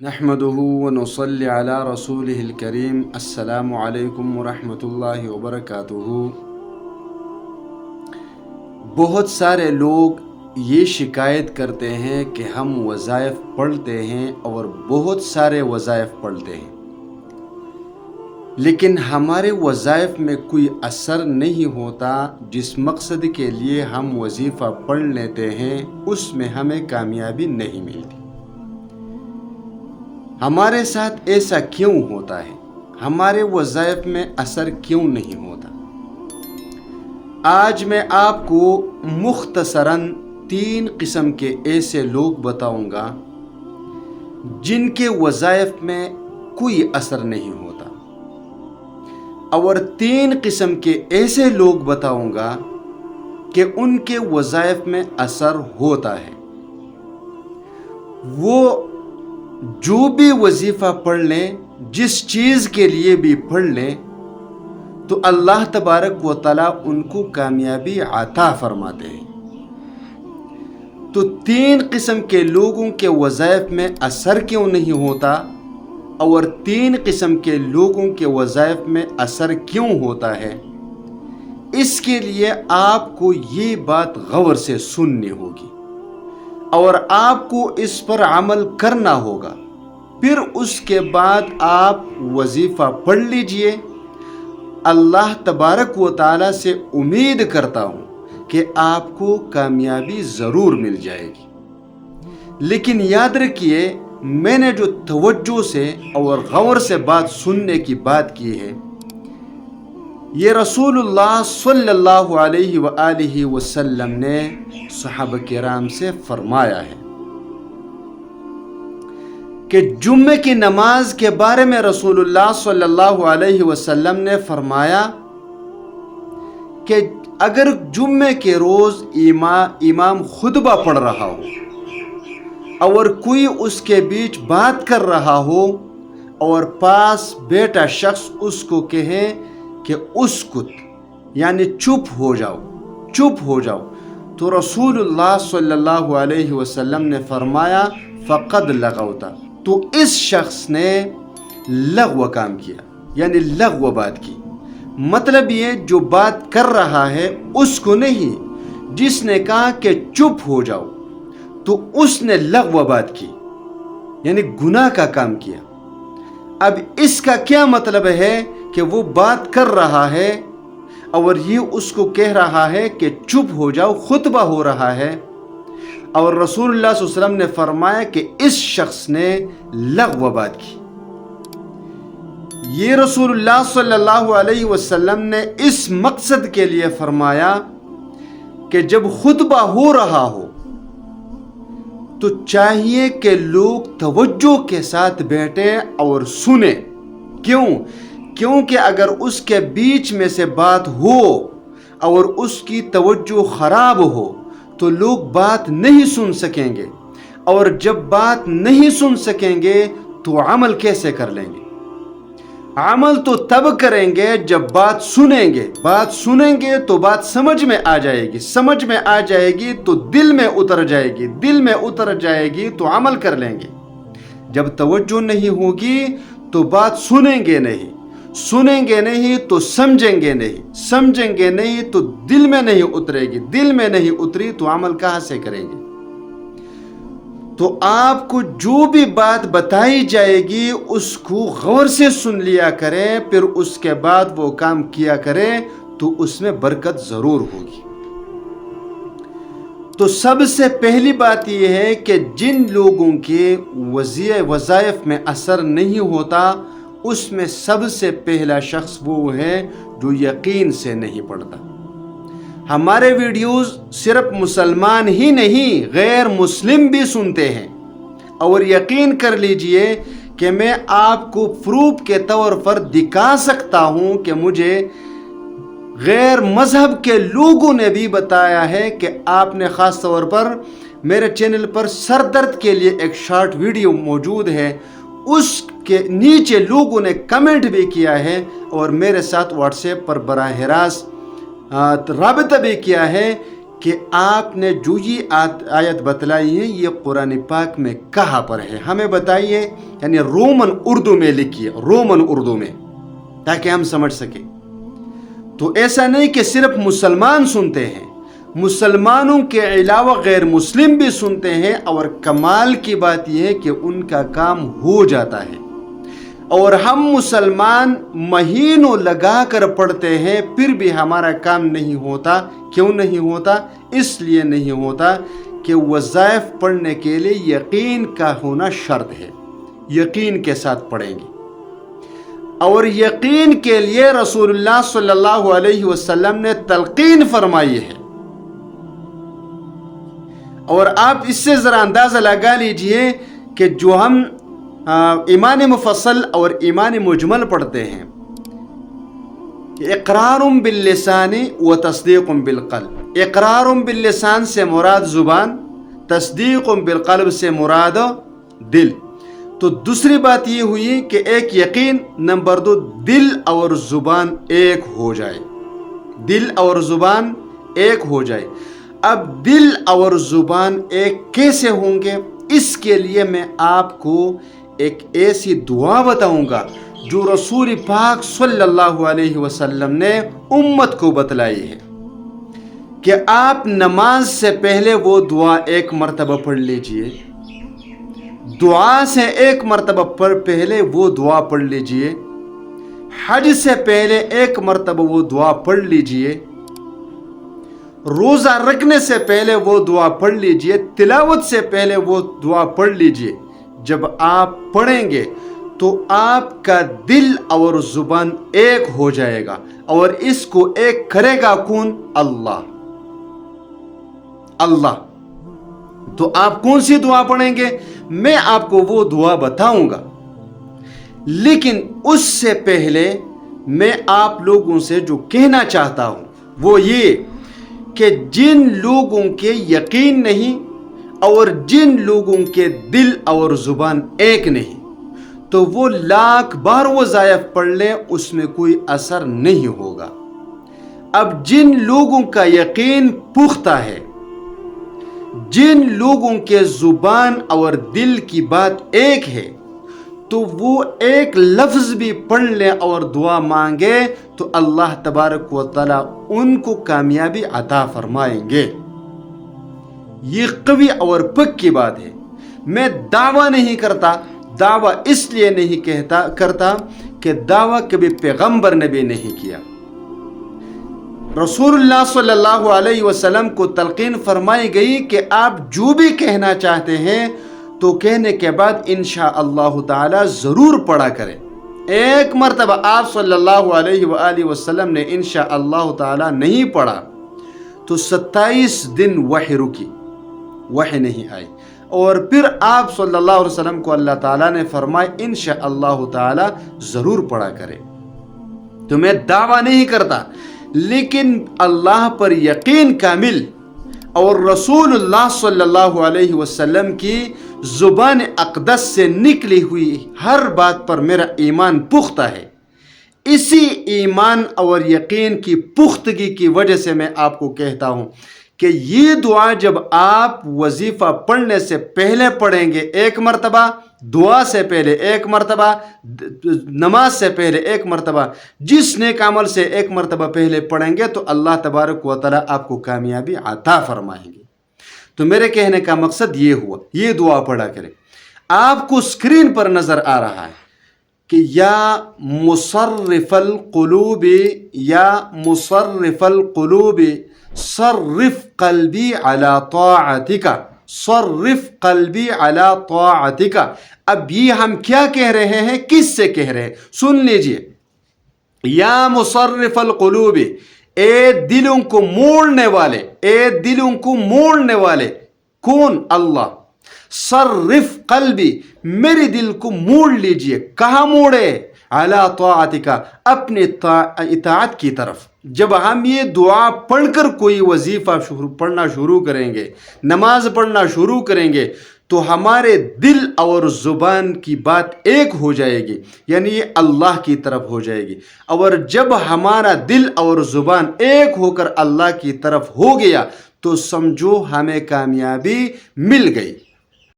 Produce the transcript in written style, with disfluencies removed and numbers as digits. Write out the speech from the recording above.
نحمده ونصلي على رسوله الكريم السلام علیکم ورحمۃ اللہ وبرکاتہ۔ بہت سارے لوگ یہ شکایت کرتے ہیں کہ ہم وظائف پڑھتے ہیں اور بہت سارے وظائف پڑھتے ہیں، لیکن ہمارے وظائف میں کوئی اثر نہیں ہوتا۔ جس مقصد کے لیے ہم وظیفہ پڑھ لیتے ہیں اس میں ہمیں کامیابی نہیں ملتی۔ ہمارے ساتھ ایسا کیوں ہوتا ہے؟ ہمارے وظائف میں اثر کیوں نہیں ہوتا؟ آج میں آپ کو مختصراً 3 قسم کے ایسے لوگ بتاؤں گا جن کے وظائف میں کوئی اثر نہیں ہوتا، اور 3 قسم کے ایسے لوگ بتاؤں گا کہ ان کے وظائف میں اثر ہوتا ہے۔ وہ جو بھی وظیفہ پڑھ لیں، جس چیز کے لیے بھی پڑھ لیں، تو اللہ تبارک و تعالیٰ ان کو کامیابی عطا فرماتے ہیں۔ تو 3 قسم کے لوگوں کے وظائف میں اثر کیوں نہیں ہوتا، اور 3 قسم کے لوگوں کے وظائف میں اثر کیوں ہوتا ہے، اس کے لیے آپ کو یہ بات غور سے سننی ہوگی اور آپ کو اس پر عمل کرنا ہوگا۔ پھر اس کے بعد آپ وظیفہ پڑھ لیجئے۔ اللہ تبارک و تعالیٰ سے امید کرتا ہوں کہ آپ کو کامیابی ضرور مل جائے گی۔ لیکن یاد رکھیے، میں نے جو توجہ سے اور غور سے بات سننے کی بات کی ہے، یہ رسول اللہ صلی اللہ علیہ وآلہ وسلم نے صحابہ کرام سے فرمایا ہے کہ جمعے کی نماز کے بارے میں رسول اللہ صلی اللہ علیہ وسلم نے فرمایا کہ اگر جمعے کے روز امام خطبہ پڑھ رہا ہو اور کوئی اس کے بیچ بات کر رہا ہو اور پاس بیٹا شخص اس کو کہے کہ اسکت، یعنی چپ ہو جاؤ، تو رسول اللہ صلی اللہ علیہ وسلم نے فرمایا فقد لغوتا، تو اس شخص نے لغو کام کیا، یعنی لغو بات کی۔ مطلب یہ جو بات کر رہا ہے اس کو نہیں، جس نے کہا کہ چپ ہو جاؤ تو اس نے لغو بات کی، یعنی گناہ کا کام کیا۔ اب اس کا کیا مطلب ہے کہ وہ بات کر رہا ہے اور یہ اس کو کہہ رہا ہے کہ چپ ہو جاؤ، خطبہ ہو رہا ہے، اور رسول اللہ صلی اللہ علیہ وسلم نے فرمایا کہ اس شخص نے لغو بات کی۔ یہ رسول اللہ صلی اللہ علیہ وسلم نے اس مقصد کے لیے فرمایا کہ جب خطبہ ہو رہا ہو تو چاہیے کہ لوگ توجہ کے ساتھ بیٹھیں اور سنیں۔ کیونکہ اگر اس کے بیچ میں سے بات ہو اور اس کی توجہ خراب ہو تو لوگ بات نہیں سن سکیں گے، اور جب بات نہیں سن سکیں گے تو عمل کیسے کر لیں گے؟ عمل تو تب کریں گے جب بات سنیں گے تو بات سمجھ میں آ جائے گی تو دل میں اتر جائے گی تو عمل کر لیں گے۔ جب توجہ نہیں ہوگی تو بات سنیں گے نہیں تو سمجھیں گے نہیں تو دل میں نہیں اترے گی، دل میں نہیں اتری تو عمل کہاں سے کریں گے؟ تو آپ کو جو بھی بات بتائی جائے گی اس کو غور سے سن لیا کریں، پھر اس کے بعد وہ کام کیا کریں تو اس میں برکت ضرور ہوگی۔ تو سب سے پہلی بات یہ ہے کہ جن لوگوں کے وظائف میں اثر نہیں ہوتا، اس میں سب سے پہلا شخص وہ ہے جو یقین سے نہیں پڑھتا۔ ہمارے ویڈیوز صرف مسلمان ہی نہیں، غیر مسلم بھی سنتے ہیں، اور یقین کر لیجئے کہ میں آپ کو پروف کے طور پر دکھا سکتا ہوں کہ مجھے غیر مذہب کے لوگوں نے بھی بتایا ہے کہ آپ نے، خاص طور پر میرے چینل پر سر درد کے لیے ایک شارٹ ویڈیو موجود ہے، اس کے نیچے لوگوں نے کمنٹ بھی کیا ہے اور میرے ساتھ واٹس ایپ پر براہ راست رابطہ بھی کیا ہے کہ آپ نے جو یہ آیت بتلائی ہے یہ قرآن پاک میں کہاں پر ہے، ہمیں بتائیے، یعنی رومن اردو میں لکھیے، رومن اردو میں، تاکہ ہم سمجھ سکیں۔ تو ایسا نہیں کہ صرف مسلمان سنتے ہیں، مسلمانوں کے علاوہ غیر مسلم بھی سنتے ہیں، اور کمال کی بات یہ ہے کہ ان کا کام ہو جاتا ہے، اور ہم مسلمان مہینوں لگا کر پڑھتے ہیں پھر بھی ہمارا کام نہیں ہوتا۔ کیوں نہیں ہوتا؟ اس لیے نہیں ہوتا کہ وظائف پڑھنے کے لیے یقین کا ہونا شرط ہے، یقین کے ساتھ پڑھیں گے، اور یقین کے لیے رسول اللہ صلی اللہ علیہ وسلم نے تلقین فرمائی ہے۔ اور آپ اس سے ذرا اندازہ لگا لیجئے کہ جو ہم ایمان مفصل اور ایمان مجمل پڑھتے ہیں، اقرار باللسان و تصدیق بالقلب، اقرار باللسان سے مراد زبان، تصدیق بالقلب سے مراد دل۔ تو دوسری بات یہ ہوئی کہ ایک یقین، نمبر دو دل اور زبان ایک ہو جائے، دل اور زبان ایک ہو جائے۔ اب دل اور زبان ایک کیسے ہوں گے؟ اس کے لیے میں آپ کو ایک ایسی دعا بتاؤں گا جو رسول پاک صلی اللہ علیہ وسلم نے امت کو بتلائی ہے، کہ آپ نماز سے پہلے وہ دعا ایک مرتبہ پڑھ لیجئے، دعا سے ایک مرتبہ پہلے وہ دعا پڑھ لیجئے، حج سے پہلے ایک مرتبہ وہ دعا پڑھ لیجئے، روزہ رکھنے سے پہلے وہ دعا پڑھ لیجئے، تلاوت سے پہلے وہ دعا پڑھ لیجئے۔ جب آپ پڑھیں گے تو آپ کا دل اور زبان ایک ہو جائے گا، اور اس کو ایک کرے گا کون؟ اللہ، اللہ۔ تو آپ کون سی دعا پڑھیں گے؟ میں آپ کو وہ دعا بتاؤں گا، لیکن اس سے پہلے میں آپ لوگوں سے جو کہنا چاہتا ہوں وہ یہ کہ جن لوگوں کے یقین نہیں اور جن لوگوں کے دل اور زبان ایک نہیں، تو وہ لاکھ بار وظائف پڑھ لیں، اس میں کوئی اثر نہیں ہوگا۔ اب جن لوگوں کا یقین پختہ ہے، جن لوگوں کے زبان اور دل کی بات ایک ہے، تو وہ ایک لفظ بھی پڑھ لیں اور دعا مانگے تو اللہ تبارک و تعالی ان کو کامیابی عطا فرمائیں گے۔ یہ قوی اور پکی بات ہے۔ میں دعویٰ نہیں کرتا، دعویٰ اس لیے نہیں کرتا کہ دعویٰ کبھی پیغمبر نے بھی نہیں کیا۔ رسول اللہ صلی اللہ علیہ وسلم کو تلقین فرمائی گئی کہ آپ جو بھی کہنا چاہتے ہیں تو کہنے کے بعد انشاءاللہ تعالی ضرور پڑھا کریں۔ ایک مرتبہ آپ صلی اللہ علیہ وآلہ وسلم نے انشاءاللہ تعالی نہیں پڑھا تو 27 دن وحی رکی، وحی نہیں آئی، اور پھر آپ صلی اللہ علیہ وسلم کو اللہ تعالیٰ نے فرمایا انشاءاللہ تعالی ضرور پڑھا کرے۔ تو میں دعویٰ نہیں کرتا، لیکن اللہ پر یقین کامل اور رسول اللہ صلی اللہ علیہ وسلم کی زبان اقدس سے نکلی ہوئی ہر بات پر میرا ایمان پختہ ہے۔ اسی ایمان اور یقین کی پختگی کی وجہ سے میں آپ کو کہتا ہوں کہ یہ دعا جب آپ وظیفہ پڑھنے سے پہلے پڑھیں گے ایک مرتبہ، دعا سے پہلے ایک مرتبہ، نماز سے پہلے ایک مرتبہ، جس نیک عمل سے ایک مرتبہ پہلے پڑھیں گے تو اللہ تبارک و تعالی آپ کو کامیابی عطا فرمائیں گے۔ تو میرے کہنے کا مقصد یہ ہوا، یہ دعا پڑھا کریں۔ آپ کو اسکرین پر نظر آ رہا ہے کہ یا مصرف القلوب، یا مصرف القلوب صرف قلبی علی طاعتک، صرف قلبی علی طاعتک۔ اب یہ ہم کیا کہہ رہے ہیں، کس سے کہہ رہے ہیں؟ سن لیجئے، یا مصرف القلوب، اے دلوں کو موڑنے والے، اے دلوں کو موڑنے والے، کون؟ اللہ۔ صرف قلبی، میرے دل کو موڑ لیجئے، کہاں موڑے؟ علی طاعتک، اپنے اطاعت کی طرف۔ جب ہم یہ دعا پڑھ کر کوئی وظیفہ پڑھنا شروع کریں گے، نماز پڑھنا شروع کریں گے، تو ہمارے دل اور زبان کی بات ایک ہو جائے گی، یعنی یہ اللہ کی طرف ہو جائے گی۔ اور جب ہمارا دل اور زبان ایک ہو کر اللہ کی طرف ہو گیا تو سمجھو ہمیں کامیابی مل گئی۔